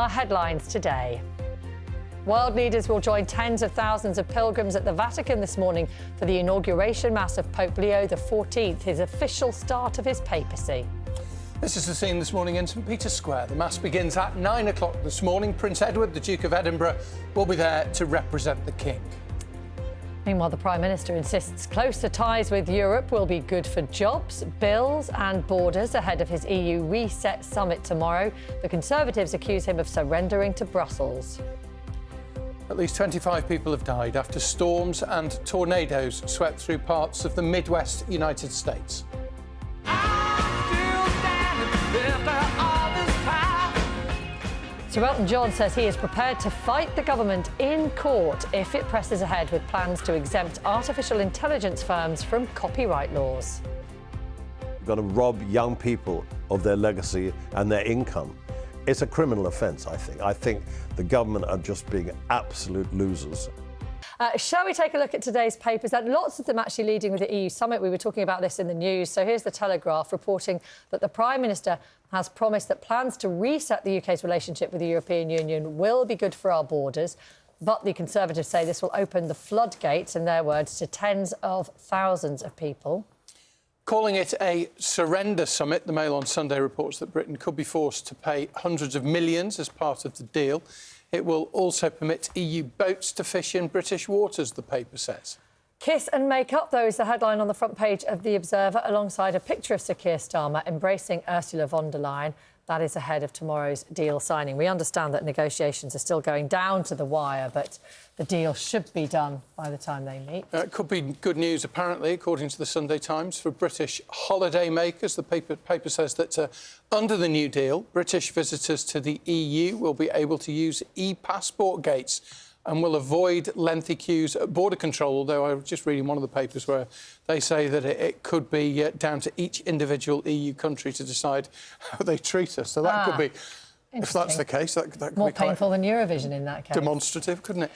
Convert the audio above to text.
our headlines today. World leaders will join tens of thousands of pilgrims at the Vatican this morning for the inauguration Mass of Pope Leo XIV, his official start of his papacy. This is the scene this morning in St Peter's Square. The Mass begins at 9 o'clock this morning. Prince Edward, the Duke of Edinburgh, will be there to represent the King. Meanwhile, the Prime Minister insists closer ties with Europe will be good for jobs, bills and borders ahead of his EU Reset summit tomorrow. The Conservatives accuse him of surrendering to Brussels. At least 25 people have died after storms and tornadoes swept through parts of the Midwest United States. Sir Elton John says he is prepared to fight the government in court if it presses ahead with plans to exempt artificial intelligence firms from copyright laws. We've got to rob young people of their legacy and their income. It's a criminal offence, I think. I think the government are just being absolute losers. Shall we take a look at today's papers? And lots of them actually leading with the EU summit. We were talking about this in the news. So here's the Telegraph reporting that the Prime Minister has promised that plans to reset the UK's relationship with the European Union will be good for our borders. But the Conservatives say this will open the floodgates, in their words, to tens of thousands of people. Calling it a surrender summit, the Mail on Sunday reports that Britain could be forced to pay hundreds of millions as part of the deal. It will also permit EU boats to fish in British waters, the paper says. Kiss and make up, though, is the headline on the front page of The Observer, alongside a picture of Sir Keir Starmer embracing Ursula von der Leyen. That is ahead of tomorrow's deal signing. We understand that negotiations are still going down to the wire, but the deal should be done by the time they meet. It could be good news, apparently, according to the Sunday Times, for British holiday makers. The paper says that under the new deal, British visitors to the EU will be able to use e-passport gates and will avoid lengthy queues at border control, although I was just reading one of the papers where they say that it could be down to each individual EU country to decide how they treat us. So that could be, if that's the case, that could more be quite painful than Eurovision in that case. Demonstrative, couldn't it?